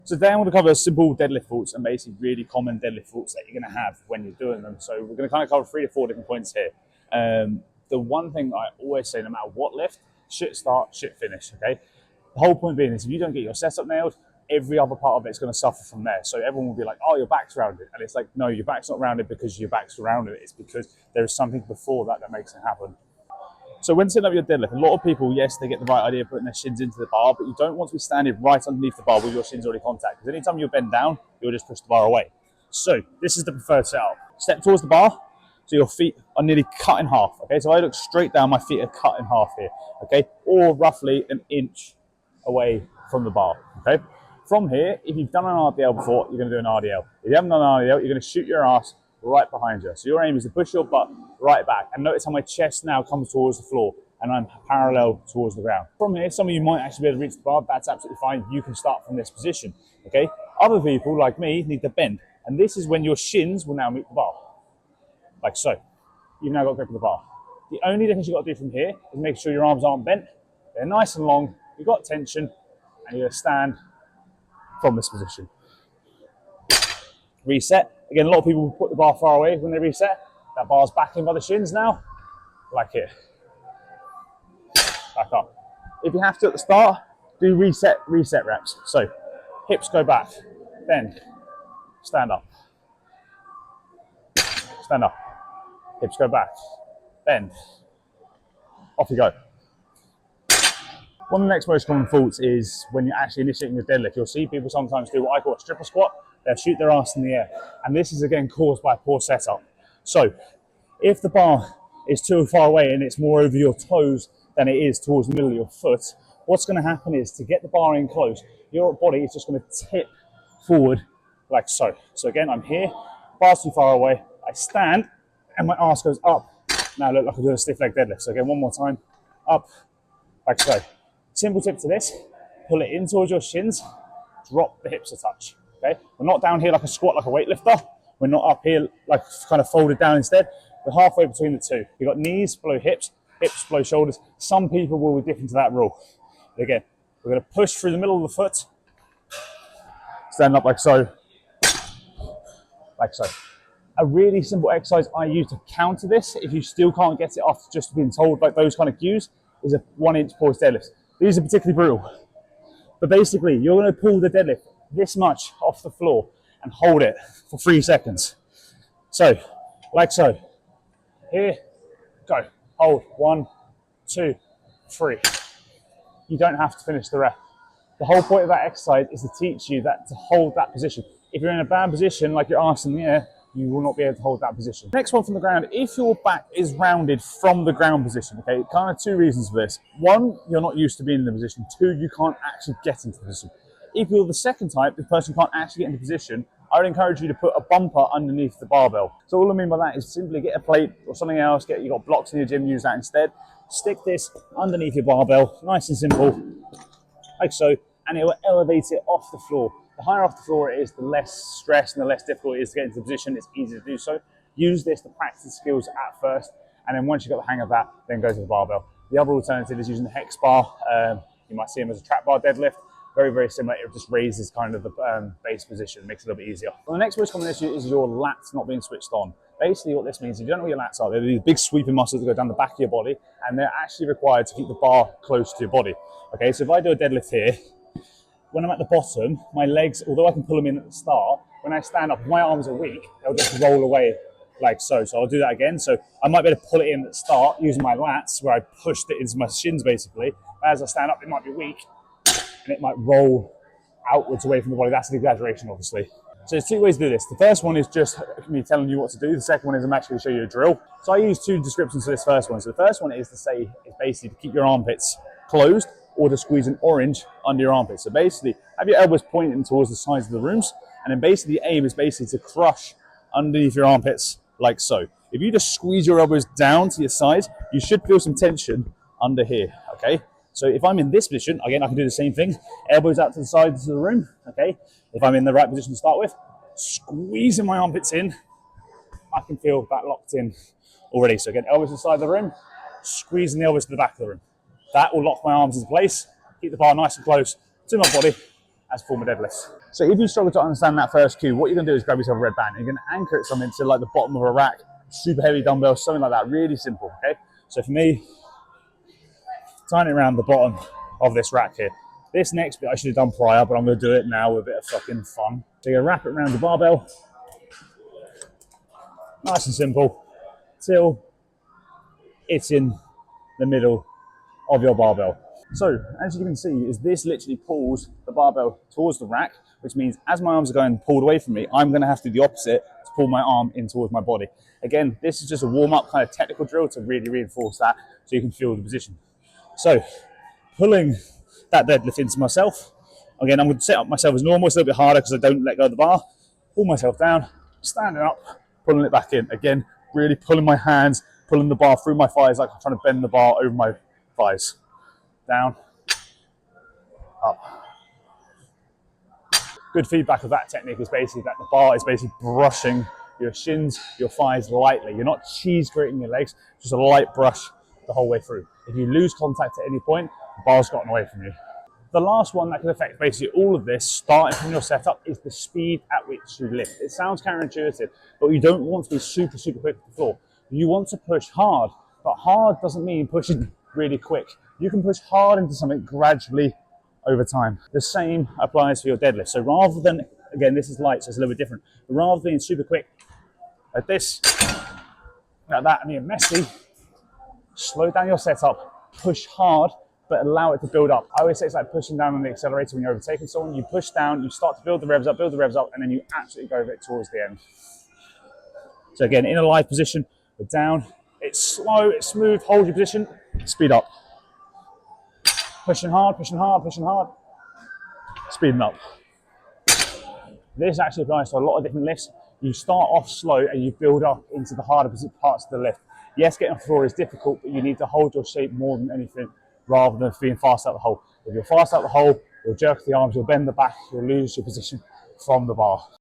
So today I'm going to cover simple deadlift faults and basically really common deadlift faults that you're going to have when you're doing them. So we're going to kind of cover 3 to 4 different points here. The one thing I always say, no matter what lift, shit start, shit finish, okay? The whole point being is if you don't get your setup nailed, every other part of it's going to suffer from there. So everyone will be like, oh, your back's rounded. And it's like, no, your back's not rounded because your back's rounded. It's because there is something before that that makes it happen. So when setting up your deadlift, a lot of people, yes, they get the right idea of putting their shins into the bar, but you don't want to be standing right underneath the bar with your shins already contact. Because anytime you bend down, you'll just push the bar away. So this is the preferred setup. Step towards the bar, so your feet are nearly cut in half. Okay, so I look straight down, my feet are cut in half here. Okay, or roughly an inch away from the bar. Okay, from here, if you've done an RDL before, you're going to do an RDL. If you haven't done an RDL, you're going to shoot your ass right behind you. So your aim is to push your butt right back. And notice how my chest now comes towards the floor and I'm parallel towards the ground. From here, some of you might actually be able to reach the bar. That's absolutely fine. You can start from this position, okay? Other people, like me, need to bend. And this is when your shins will now meet the bar, like so. You've now got grip of the bar. The only difference you've got to do from here is make sure your arms aren't bent. They're nice and long. You've got tension, and you're going to stand from this position. Reset. Again, a lot of people put the bar far away when they reset. That bar's back in by the shins now, like here. Back up. If you have to at the start, do reset reps. So hips go back, bend, stand up, stand up. Hips go back, bend, off you go. One of the next most common faults is when you're actually initiating the deadlift. You'll see people sometimes do what I call a stripper squat. They'll shoot their ass in the air. And this is again caused by a poor setup. So if the bar is too far away and it's more over your toes than it is towards the middle of your foot, what's going to happen is to get the bar in close, your body is just going to tip forward like so. So again, I'm here, bar's too far away, I stand and my ass goes up. Now look like I'm doing a stiff leg deadlift. So again, one more time, up, like so. Simple tip to this, pull it in towards your shins, drop the hips a touch, okay? We're not down here like a squat, like a weightlifter. We're not up here like kind of folded down instead. We're halfway between the two. You've got knees below hips, hips below shoulders. Some people will be different to that rule. But again, we're gonna push through the middle of the foot, stand up like so, like so. A really simple exercise I use to counter this, if you still can't get it off just being told like those kind of cues, is a 1-inch poised deadlift. These are particularly brutal. But basically, you're going to pull the deadlift this much off the floor and hold it for 3 seconds. So, like so. Here, go. Hold. 1, 2, 3. You don't have to finish the rep. The whole point of that exercise is to teach you that to hold that position. If you're in a bad position, like your arse in the air, you will not be able to hold that position. Next one from the ground, if your back is rounded from the ground position, okay, kind of 2 reasons for this. 1, you're not used to being in the position. 2, you can't actually get into the position. If you're the second type, the person can't actually get into position, I would encourage you to put a bumper underneath the barbell. So all I mean by that is simply get a plate or something else, you've got blocks in your gym, use that instead. Stick this underneath your barbell, nice and simple, like so, and it will elevate it off the floor. The higher off the floor it is, the less stress and the less difficult it is to get into the position. It's easy to do so. Use this to practice skills at first, and then once you've got the hang of that, then go to the barbell. The other alternative is using the hex bar. You might see them as a trap bar deadlift. Very, very similar. It just raises kind of the base position, makes it a little bit easier. Well, the next most common issue is your lats not being switched on. Basically what this means, if you don't know what your lats are, they're these big sweeping muscles that go down the back of your body, and they're actually required to keep the bar close to your body. Okay, so if I do a deadlift here, when I'm at the bottom, my legs, although I can pull them in at the start, when I stand up, if my arms are weak, they'll just roll away like so. So I'll do that again. So I might be able to pull it in at the start using my lats, where I pushed it into my shins basically. As I stand up, it might be weak, and it might roll outwards away from the body. That's an exaggeration, obviously. So there's 2 ways to do this. The first one is just me telling you what to do. The second one is I'm actually going to show you a drill. So I use 2 descriptions for this first one. So the first one is to say, it's basically to keep your armpits closed, or to squeeze an orange under your armpits. So basically, have your elbows pointing towards the sides of the rooms, and then basically the aim is basically to crush underneath your armpits like so. If you just squeeze your elbows down to your sides, you should feel some tension under here, okay? So if I'm in this position, again, I can do the same thing. Elbows out to the sides of the room, okay? If I'm in the right position to start with, squeezing my armpits in, I can feel that locked in already. So again, elbows to the side of the room, squeezing the elbows to the back of the room. That will lock my arms into place, keep the bar nice and close to my body, as former deadlifts. So if you struggle to understand that first cue, what you're going to do is grab yourself a red band. You're going to anchor it something to like the bottom of a rack, super heavy dumbbells, something like that. Really simple, okay? So for me, tying it around the bottom of this rack here. This next bit I should have done prior, but I'm going to do it now with a bit of fucking fun. So you're going to wrap it around the barbell. Nice and simple, till it's in the middle of your barbell. So as you can see, is this literally pulls the barbell towards the rack, which means as my arms are going pulled away from me, I'm going to have to do the opposite to pull my arm in towards my body. Again, this is just a warm-up kind of technical drill to really reinforce that so you can feel the position. So pulling that deadlift into myself. Again, I'm going to set up myself as normal. It's a little bit harder because I don't let go of the bar. Pull myself down, standing up, pulling it back in. Again, really pulling my hands, pulling the bar through my thighs like I'm trying to bend the bar over my thighs. Down, up. Good feedback of that technique is basically that the bar is basically brushing your shins, your thighs lightly. You're not cheese grating your legs, just a light brush the whole way through. If you lose contact at any point, the bar's gotten away from you. The last one that can affect basically all of this, starting from your setup, is the speed at which you lift. It sounds counterintuitive, but you don't want to be super, super quick to the floor. You want to push hard, but hard doesn't mean pushing really quick. You can push hard into something gradually over time. The same applies for your deadlift. So rather than, again, this is light, so it's a little bit different, but rather than being super quick like this, like that, and being messy, slow down your setup, push hard, but allow it to build up. I always say it's like pushing down on the accelerator when you're overtaking someone. You push down, you start to build the revs up, and then you absolutely go over it towards the end. So again, in a live position, we're down, it's slow, it's smooth, hold your position, speed up. Pushing hard, pushing hard, pushing hard, speeding up. This actually applies to a lot of different lifts. You start off slow and you build up into the harder parts of the lift. Yes, getting off the floor is difficult, but you need to hold your shape more than anything rather than being fast out the hole. If you're fast out the hole, you'll jerk the arms, you'll bend the back, you'll lose your position from the bar.